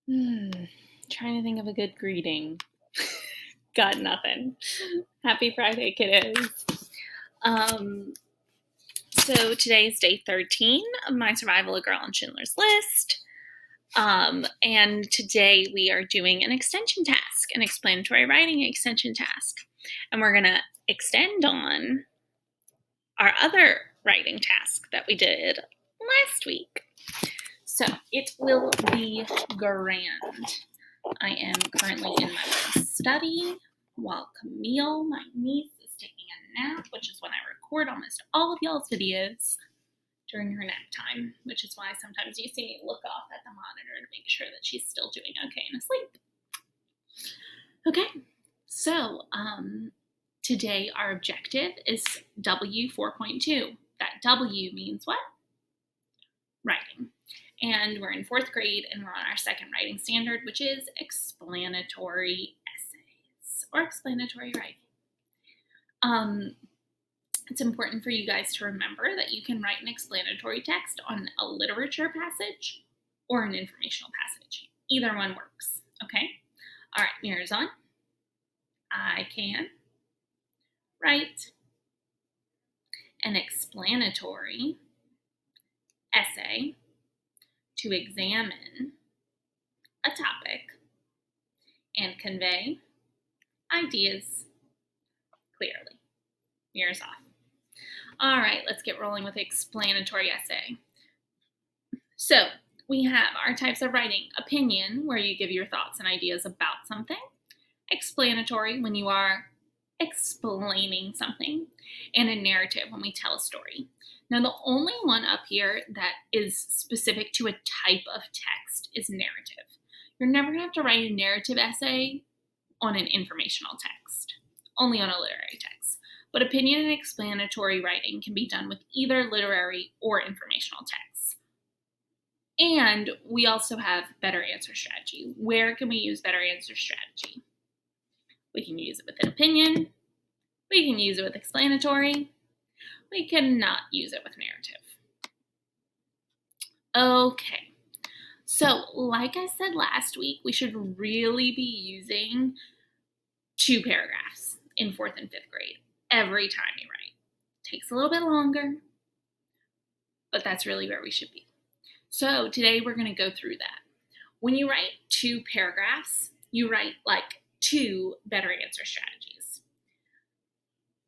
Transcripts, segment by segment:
Hmm. Trying to think of a good greeting. Got nothing. Happy Friday, kiddos. Um, so today's day 13 of my Survival a Girl on Schindler's List. And today we are doing an extension task, an explanatory writing extension task. And we're going to extend on our other writing task that we did last week. So it will be grand. I am currently in my study while Camille, my niece, is taking a nap, which is when I record almost all of y'all's videos during her nap time, which is why sometimes you see me look off at the monitor to make sure that she's still doing okay and asleep. Okay, so today our objective is W 4.2. That W means what? Writing. And we're in 4th grade and we're on our second writing standard, which is explanatory essays or explanatory writing. It's important for you guys to remember that you can write an explanatory text on a literature passage or an informational passage. Either one works, okay? All right, mirrors on. I can write an explanatory essay to examine a topic and convey ideas clearly. Mirrors off. All right, let's get rolling with the explanatory essay. So we have our types of writing: opinion, where you give your thoughts and ideas about something; explanatory, when you are explaining something; and a narrative, when we tell a story. Now, the only one up here that is specific to a type of text is narrative. You're never going to have to write a narrative essay on an informational text, only on a literary text. But opinion and explanatory writing can be done with either literary or informational texts. And we also have better answer strategy. Where can we use better answer strategy? We can use it with an opinion. We can use it with explanatory. We cannot use it with narrative. Okay, so like I said last week, we should really be using 2 paragraphs in 4th and 5th grade every time you write. Takes a little bit longer, but that's really where we should be. So today we're going to go through that. When you write 2 paragraphs, you write like 2 better answer strategies.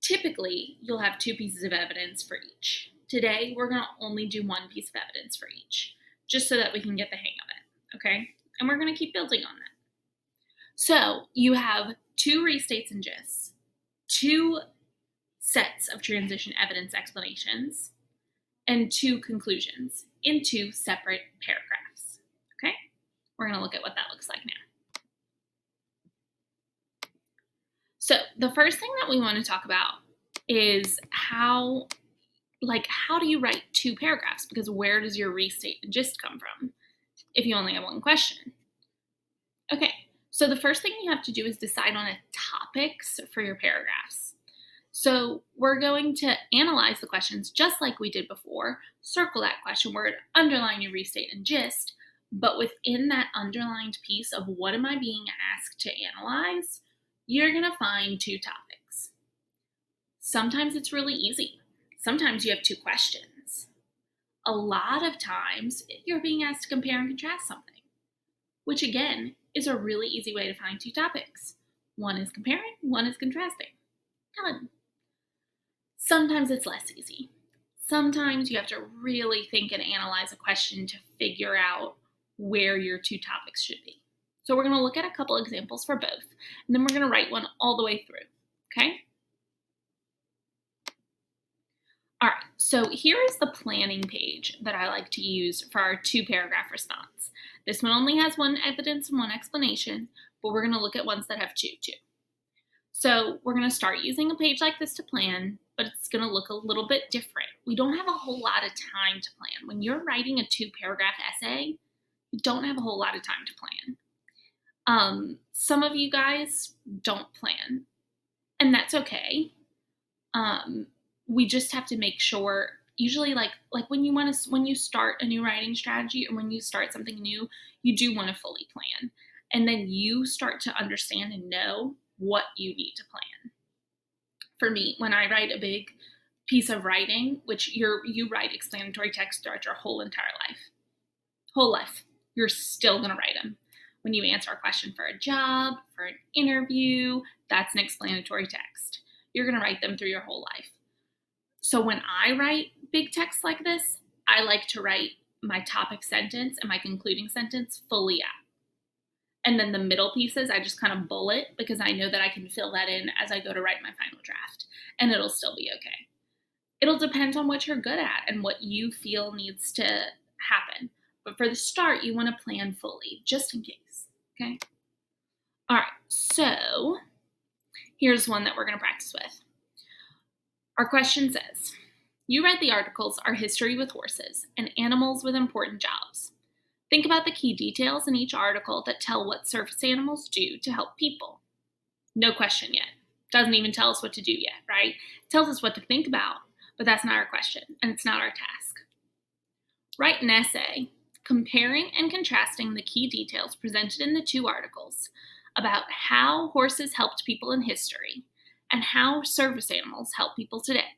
Typically, you'll have 2 pieces of evidence for each. Today, we're going to only do 1 piece of evidence for each, just so that we can get the hang of it, okay? And we're going to keep building on that. So you have 2 restates and gists, 2 sets of transition evidence explanations, and 2 conclusions in 2 separate paragraphs, okay? We're going to look at what that looks like now. So the first thing that we want to talk about is how do you write 2 paragraphs? Because where does your restate and gist come from if you only have 1 question? Okay, so the first thing you have to do is decide on topics for your paragraphs. So we're going to analyze the questions just like we did before, circle that question word, underline your restate and gist, but within that underlined piece of what am I being asked to analyze, you're going to find 2 topics. Sometimes it's really easy. Sometimes you have 2 questions. A lot of times you're being asked to compare and contrast something, which again is a really easy way to find 2 topics. One is comparing, one is contrasting. Done. Sometimes it's less easy. Sometimes you have to really think and analyze a question to figure out where your 2 topics should be. So we're going to look at a couple examples for both, and then we're going to write one all the way through, okay? All right, so here is the planning page that I like to use for our 2 paragraph response. This one only has 1 evidence and 1 explanation, but we're going to look at ones that have 2 too. So we're going to start using a page like this to plan, but it's going to look a little bit different. We don't have a whole lot of time to plan. When you're writing a 2 paragraph essay, you don't have a whole lot of time to plan. Some of you guys don't plan, and that's okay. We just have to make sure usually like when you start a new writing strategy or when you start something new, you do want to fully plan. And then you start to understand and know what you need to plan. For me, when I write a big piece of writing, which you write explanatory text throughout your whole entire life, you're still going to write them. When you answer a question for a job, for an interview, that's an explanatory text. You're going to write them through your whole life. So when I write big text like this, I like to write my topic sentence and my concluding sentence fully out. And then the middle pieces, I just kind of bullet because I know that I can fill that in as I go to write my final draft, and it'll still be okay. It'll depend on what you're good at and what you feel needs to happen. But for the start, you want to plan fully, just in case, okay? All right, so here's one that we're going to practice with. Our question says, you read the articles Our History with Horses and Animals with Important Jobs. Think about the key details in each article that tell what service animals do to help people. No question yet. Doesn't even tell us what to do yet, right? It tells us what to think about, but that's not our question, and it's not our task. Write an essay comparing and contrasting the key details presented in the two articles about how horses helped people in history and how service animals help people today.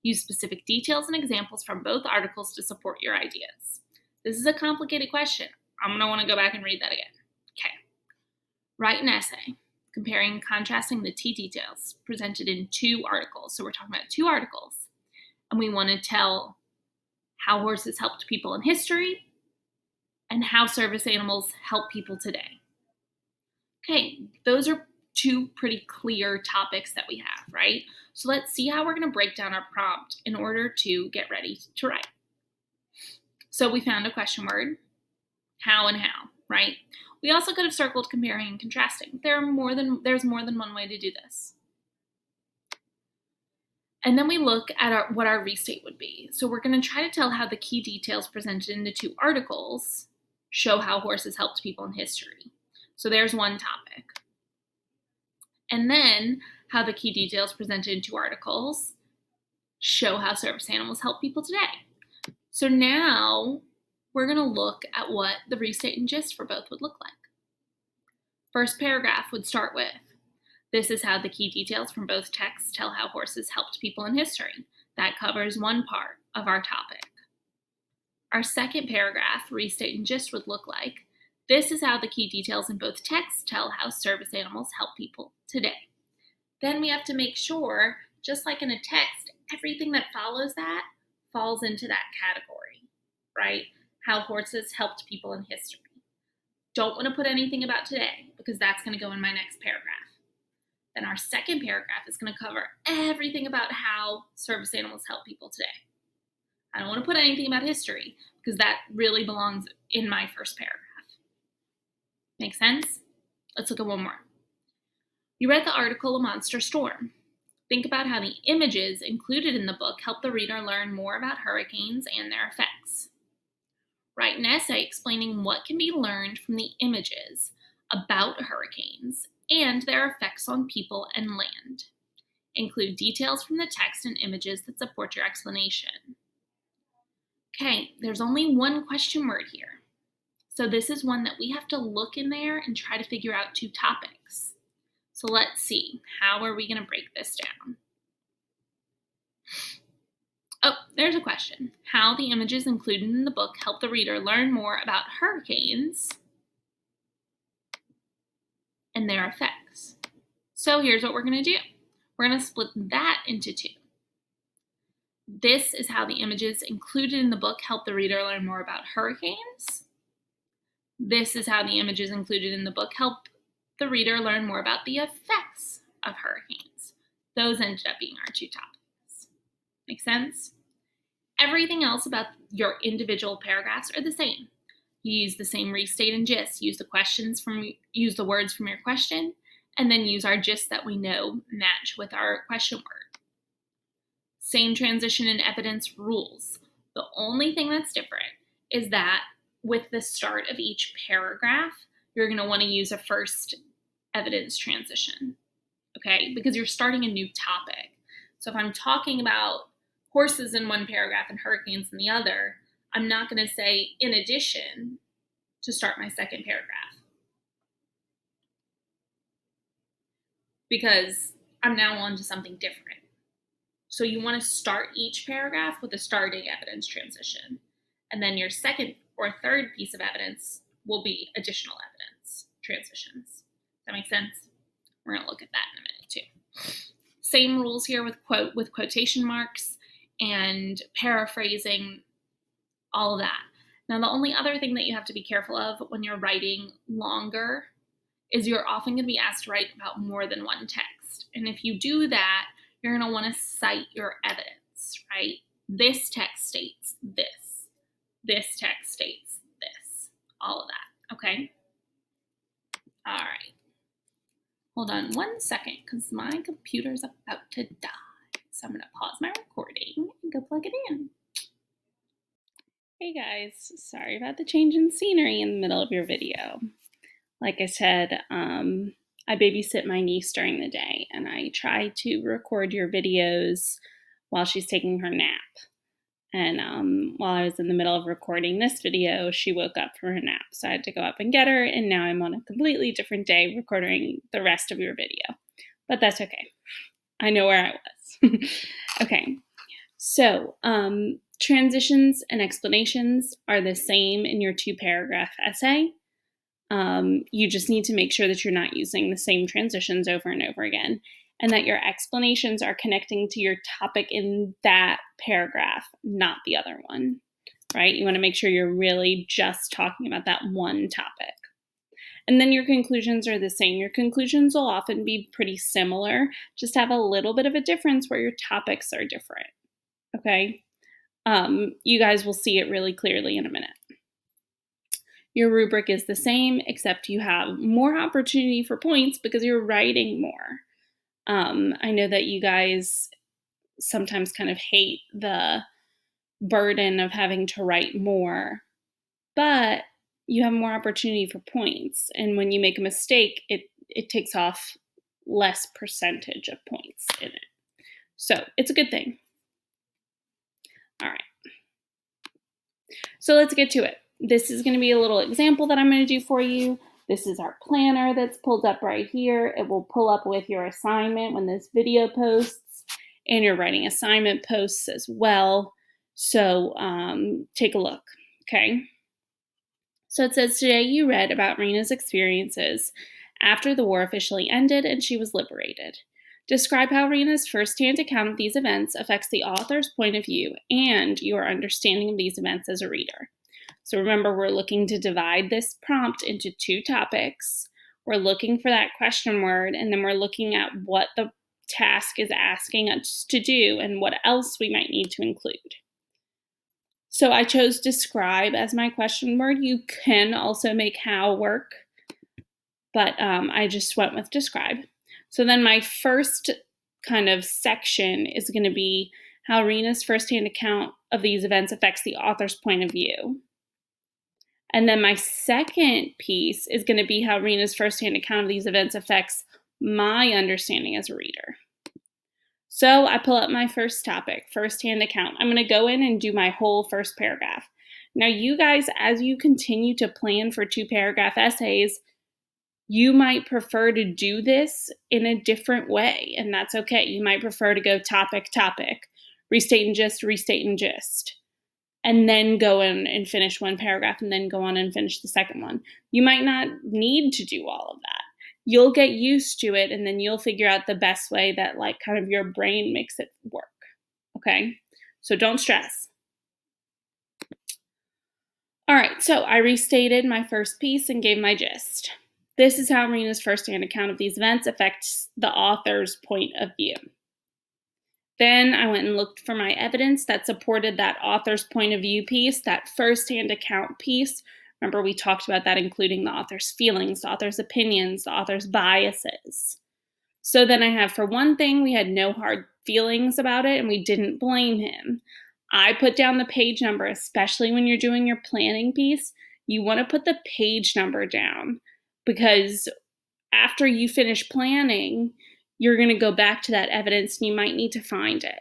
Use specific details and examples from both articles to support your ideas. This is a complicated question. I'm going to want to go back and read that again. Okay. Write an essay comparing and contrasting the key details presented in two articles. So we're talking about two articles, and we want to tell how horses helped people in history and how service animals help people today. Okay, those are two pretty clear topics that we have, right? So let's see how we're going to break down our prompt in order to get ready to write. So we found a question word, how and how, right? We also could have circled comparing and contrasting. There's more than one way to do this. And then we look at what our restate would be. So we're going to try to tell how the key details presented in the two articles show how horses helped people in history. So there's one topic. And then how the key details presented in two articles show how service animals help people today. So now we're going to look at what the restate and gist for both would look like. First paragraph would start with, this is how the key details from both texts tell how horses helped people in history. That covers one part of our topic. Our second paragraph, restate and gist, would look like, this is how the key details in both texts tell how service animals help people today. Then we have to make sure, just like in a text, everything that follows that falls into that category, right? How horses helped people in history. Don't want to put anything about today because that's going to go in my next paragraph. Then our second paragraph is going to cover everything about how service animals help people today. I don't want to put anything about history because that really belongs in my first paragraph. Make sense? Let's look at one more. You read the article A Monster Storm. Think about how the images included in the book help the reader learn more about hurricanes and their effects. Write an essay explaining what can be learned from the images about hurricanes and their effects on people and land. Include details from the text and images that support your explanation. Okay, there's only one question word here. So this is one that we have to look in there and try to figure out two topics. So let's see, how are we going to break this down? Oh, there's a question. How the images included in the book help the reader learn more about hurricanes and their effects. So here's what we're going to do. We're going to split that into two. This is how the images included in the book help the reader learn more about hurricanes. This is how the images included in the book help the reader learn more about the effects of hurricanes. Those ended up being our two topics. Make sense? Everything else about your individual paragraphs are the same. You use the same restate and gist. Use the words from your question, and then use our gist that we know match with our question word. Same transition and evidence rules. The only thing that's different is that with the start of each paragraph, you're going to want to use a first evidence transition, okay? Because you're starting a new topic. So if I'm talking about horses in one paragraph and hurricanes in the other, I'm not going to say in addition to start my second paragraph, because I'm now on to something different. So you want to start each paragraph with a starting evidence transition. And then your second or third piece of evidence will be additional evidence transitions. Does that make sense? We're going to look at that in a minute too. Same rules here with quotation marks and paraphrasing, all of that. Now, the only other thing that you have to be careful of when you're writing longer is you're often going to be asked to write about more than one text. And if you do that, you're going to want to cite your evidence, right? This text states this. This text states this. All of that, okay? All right. Hold on one second, because my computer's about to die. So I'm going to pause my recording and go plug it in. Hey guys, sorry about the change in scenery in the middle of your video. Like I said, I babysit my niece during the day, and I try to record your videos while she's taking her nap. And while I was in the middle of recording this video, she woke up from her nap. So I had to go up and get her, and now I'm on a completely different day recording the rest of your video. But that's okay. I know where I was. Okay, so transitions and explanations are the same in your 2-paragraph essay. You just need to make sure that you're not using the same transitions over and over again, and that your explanations are connecting to your topic in that paragraph, not the other one, right? You want to make sure you're really just talking about that one topic. And then your conclusions are the same. Your conclusions will often be pretty similar, just have a little bit of a difference where your topics are different, okay? You guys will see it really clearly in a minute. Your rubric is the same, except you have more opportunity for points because you're writing more. I know that you guys sometimes kind of hate the burden of having to write more, but you have more opportunity for points. And when you make a mistake, it takes off less percentage of points in it. So it's a good thing. All right. So let's get to it. This is going to be a little example that I'm going to do for you. This is our planner that's pulled up right here. It will pull up with your assignment when this video posts, and your writing assignment posts as well. So take a look, okay? So it says, today you read about Rena's experiences after the war officially ended and she was liberated. Describe how Rena's firsthand account of these events affects the author's point of view and your understanding of these events as a reader. So remember, we're looking to divide this prompt into 2 topics. We're looking for that question word, and then we're looking at what the task is asking us to do and what else we might need to include. So I chose describe as my question word. You can also make how work, but I just went with describe. So then my first kind of section is going to be how Rena's firsthand account of these events affects the author's point of view. And then my second piece is going to be how Rena's firsthand account of these events affects my understanding as a reader. So I pull up my first topic, firsthand account. I'm going to go in and do my whole first paragraph. Now, you guys, as you continue to plan for 2-paragraph essays, you might prefer to do this in a different way, and that's okay. You might prefer to go topic, restate and gist, and then go in and finish one paragraph and then go on and finish the second one. You might not need to do all of that. You'll get used to it, and then you'll figure out the best way that kind of your brain makes it work, okay? So don't stress. All right, so I restated my first piece and gave my gist. This is how Rena's firsthand account of these events affects the author's point of view. Then I went and looked for my evidence that supported that author's point of view piece, that firsthand account piece. Remember, we talked about that, including the author's feelings, the author's opinions, the author's biases. So then I have, for one thing, we had no hard feelings about it and we didn't blame him. I put down the page number, especially when you're doing your planning piece. You want to put the page number down because after you finish planning, you're going to go back to that evidence and you might need to find it.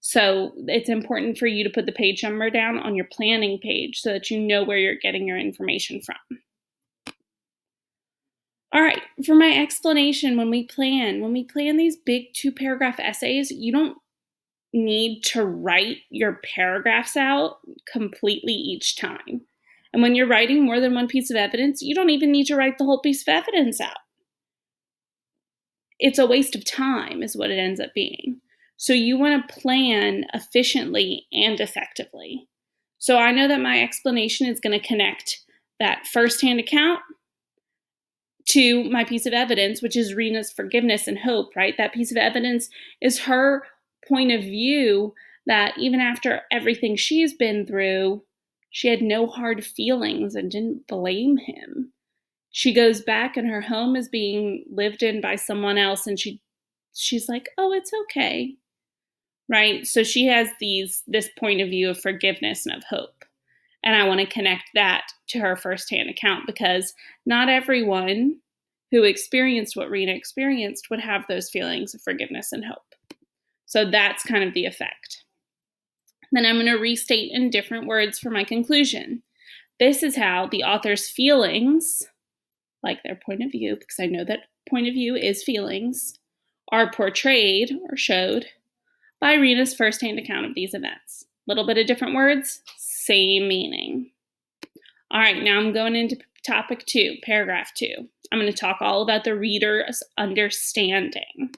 So it's important for you to put the page number down on your planning page so that you know where you're getting your information from. All right, for my explanation, when we plan these big 2-paragraph essays, you don't need to write your paragraphs out completely each time. And when you're writing more than one piece of evidence, you don't even need to write the whole piece of evidence out. It's a waste of time, is what it ends up being. So you want to plan efficiently and effectively. So I know that my explanation is going to connect that firsthand account to my piece of evidence, which is Rena's forgiveness and hope, right? That piece of evidence is her point of view that even after everything she's been through, she had no hard feelings and didn't blame him. She goes back and her home is being lived in by someone else, and she's like, "Oh, it's okay." Right? So she has this point of view of forgiveness and of hope. And I want to connect that to her firsthand account because not everyone who experienced what Rena experienced would have those feelings of forgiveness and hope. So that's kind of the effect. Then I'm going to restate in different words for my conclusion. This is how the author's feelings, like their point of view, because I know that point of view is feelings, are portrayed or showed by Rena's firsthand account of these events. Little bit of different words, same meaning. All right, now I'm going into topic 2, paragraph 2. I'm going to talk all about the reader's understanding.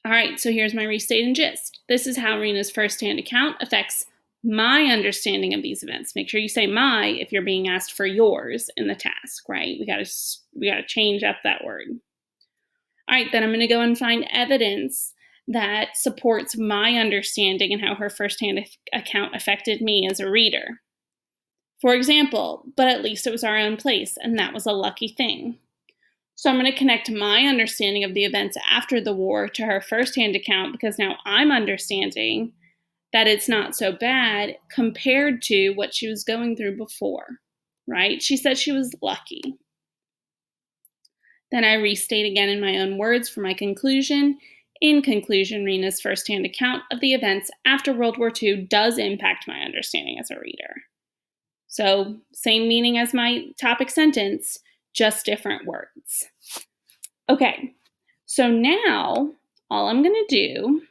All right, so here's my restate and gist. This is how Rena's firsthand account affects my understanding of these events. Make sure you say my if you're being asked for yours in the task, right? We gotta change up that word. All right, then I'm going to go and find evidence that supports my understanding and how her firsthand account affected me as a reader. For example, but at least it was our own place, and that was a lucky thing. So I'm going to connect my understanding of the events after the war to her firsthand account because now I'm understanding that it's not so bad compared to what she was going through before, right? She said she was lucky. Then I restate again in my own words for my conclusion. In conclusion, Rena's firsthand account of the events after World War II does impact my understanding as a reader. So, same meaning as my topic sentence, just different words. Okay, so now all I'm going to do,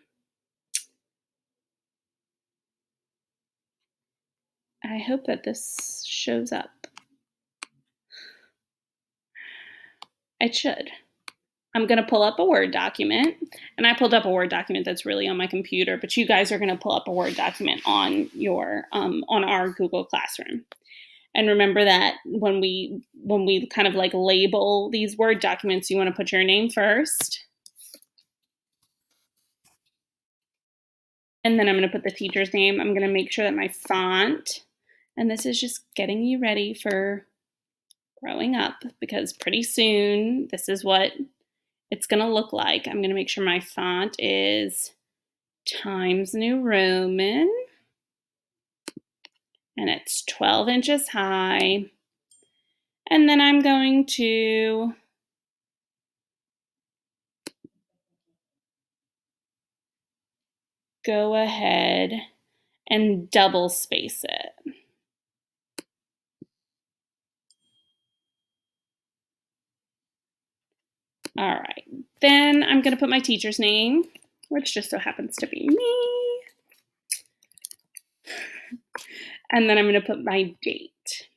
I hope that this shows up. It should. I'm going to pull up a Word document, and I pulled up a Word document that's really on my computer, but you guys are going to pull up a Word document on your on our Google Classroom. And remember that when we kind of like label these Word documents, you want to put your name first. And then I'm going to put the teacher's name. I'm going to make sure that my font, and this is just getting you ready for growing up because pretty soon this is what it's going to look like. I'm going to make sure my font is Times New Roman, and it's 12 inches high. And then I'm going to go ahead and double space it. All right, then I'm going to put my teacher's name, which just so happens to be me. And then I'm going to put my date.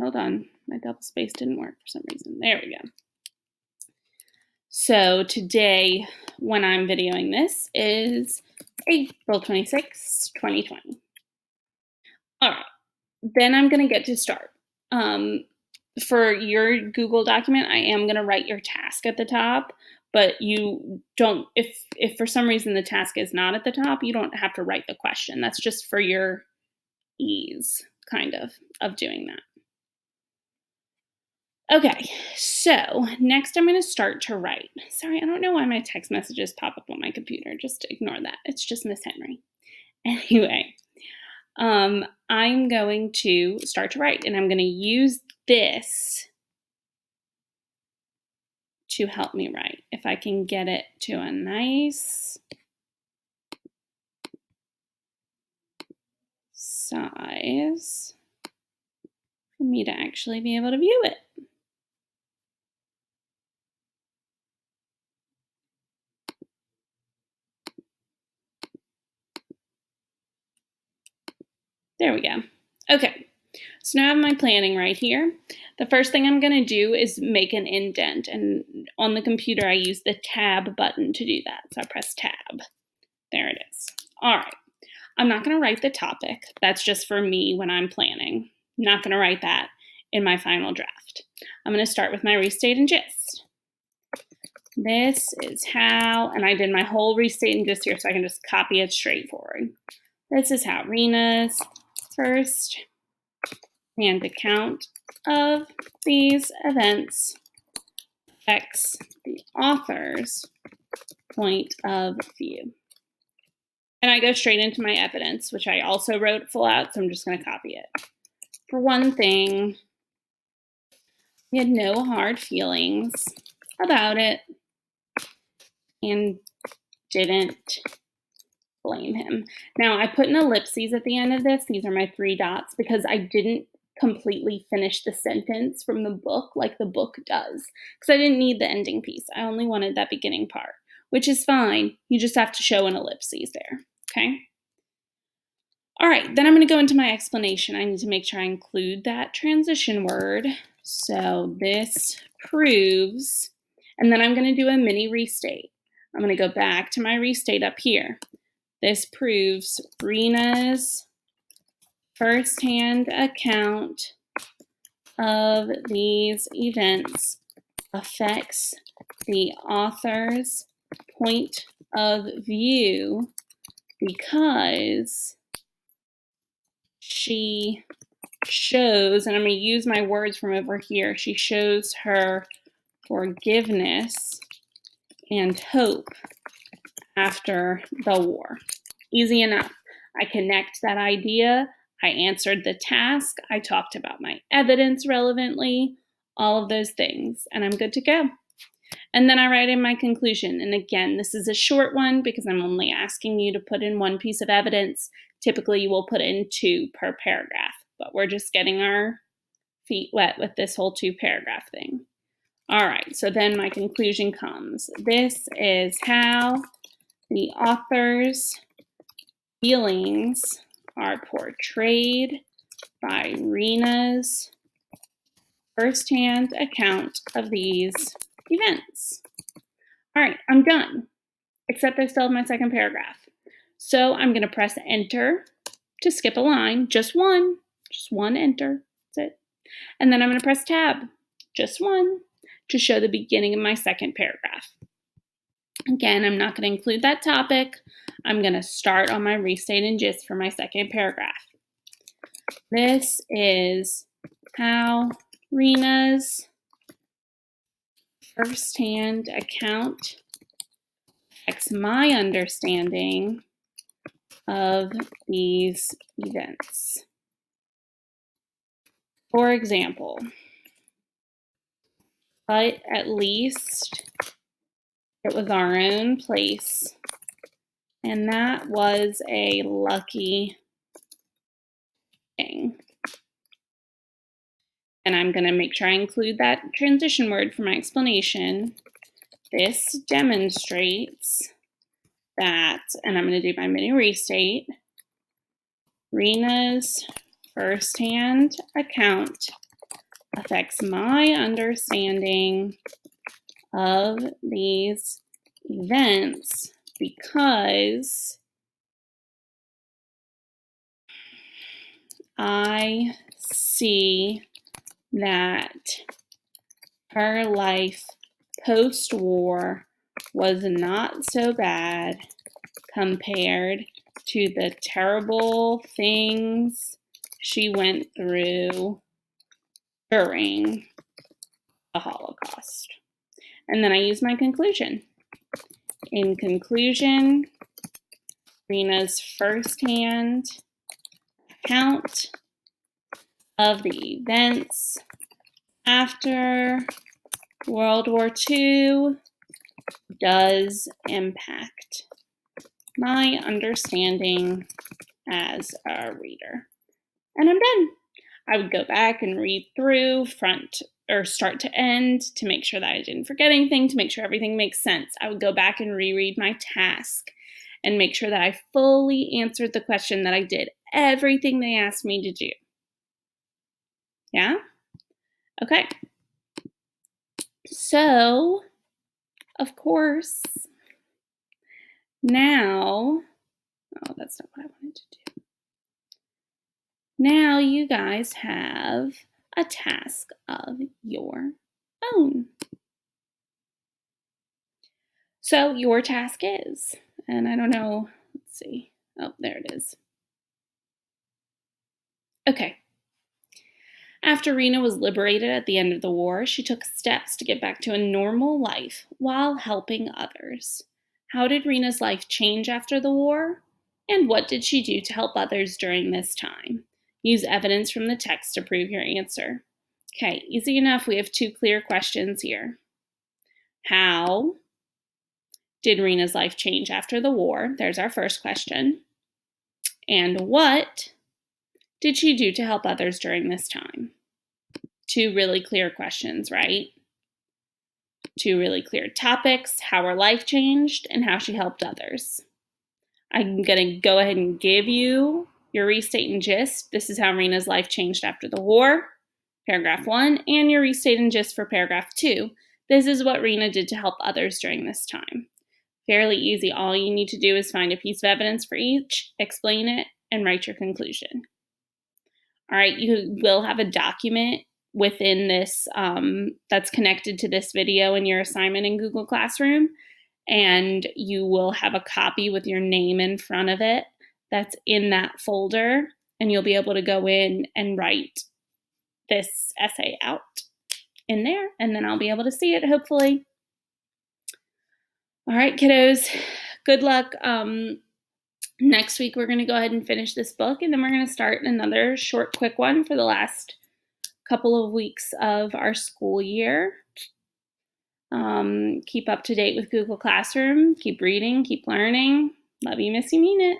Hold on, my double space didn't work for some reason. There we go. So today, when I'm videoing this, is April 26, 2020. All right, then I'm going to get to start. For your Google document, I am going to write your task at the top, but you don't, if for some reason the task is not at the top, you don't have to write the question. That's just for your ease, kind of doing that. Okay, so next I'm going to start to write. Sorry, I don't know why my text messages pop up on my computer. Just ignore that. It's just Miss Henry. Anyway, I'm going to start to write, and I'm going to use this to help me write. If I can get it to a nice size for me to actually be able to view it. There we go. Okay, so now I have my planning right here. The first thing I'm going to do is make an indent, and on the computer I use the tab button to do that. So I press tab. There it is. All right. I'm not going to write the topic. That's just for me when I'm planning. I'm not going to write that in my final draft. I'm going to start with my restate and gist. This is how, and I did my whole restate and gist here so I can just copy it straight forward. This is how Rena's first hand account of these events affects the author's point of view. And I go straight into my evidence, which I also wrote full out, so I'm just going to copy it. For one thing, we had no hard feelings about it and didn't blame him. Now, I put an ellipses at the end of this. These are my 3 dots because I didn't completely finish the sentence from the book like the book does because I didn't need the ending piece. I only wanted that beginning part, which is fine. You just have to show an ellipses there, okay? All right, then I'm going to go into my explanation. I need to make sure I include that transition word. So this proves, and then I'm going to do a mini restate. I'm going to go back to my restate up here. This proves Rena's firsthand account of these events affects the author's point of view because she shows, and I'm going to use my words from over here, she shows her forgiveness and hope after the war. Easy enough. I connect that idea. I answered the task. I talked about my evidence relevantly, all of those things, and I'm good to go. And then I write in my conclusion. And again, this is a short one because I'm only asking you to put in 1 piece of evidence. Typically, you will put in 2 per paragraph, but we're just getting our feet wet with this whole 2-paragraph thing. All right, so then my conclusion comes. This is how the author's feelings are portrayed by Rena's firsthand account of these events. All right, I'm done, except I still have my 2nd paragraph. So I'm going to press enter to skip a line, just one enter, that's it. And then I'm going to press tab, just one, to show the beginning of my 2nd paragraph. Again, I'm not going to include that topic. I'm going to start on my restate and gist for my 2nd paragraph. This is how Rena's firsthand account affects my understanding of these events. For example, but at least it was our own place, and that was a lucky thing. And I'm going to make sure I include that transition word for my explanation. This demonstrates that, and I'm going to do my mini restate, Rena's firsthand account affects my understanding of these events because I see that her life post-war was not so bad compared to the terrible things she went through during the Holocaust. And then I use my conclusion. In conclusion, Rena's firsthand account of the events after World War II does impact my understanding as a reader. and I'm done. I would go back and read through front or start to end to make sure that I didn't forget anything, to make sure everything makes sense. I would go back and reread my task and make sure that I fully answered the question, that I did everything they asked me to do. Yeah? Okay. So, of course, now, oh, that's not what I wanted to do. Now you guys have a task of your own. So your task is, and I don't know, let's see. Oh, there it is. Okay. After Rena was liberated at the end of the war, she took steps to get back to a normal life while helping others. How did Rena's life change after the war? And what did she do to help others during this time? Use evidence from the text to prove your answer. Okay, easy enough. We have 2 clear questions here. How did Rena's life change after the war? There's our first question. And what did she do to help others during this time? 2 really clear questions, right? 2 really clear topics: how her life changed and how she helped others. I'm going to go ahead and give you your restate and gist. This is how Rena's life changed after the war, paragraph 1, and your restate and gist for paragraph 2. This is what Rena did to help others during this time. Fairly easy. All you need to do is find a piece of evidence for each, explain it, and write your conclusion. All right, you will have a document within this that's connected to this video in your assignment in Google Classroom, and you will have a copy with your name in front of it that's in that folder, and you'll be able to go in and write this essay out in there, and then I'll be able to see it, hopefully. All right, kiddos, good luck. Next week, we're going to go ahead and finish this book, and then we're going to start another short, quick one for the last couple of weeks of our school year. Keep up to date with Google Classroom. Keep reading. Keep learning. Love you, miss you, mean it.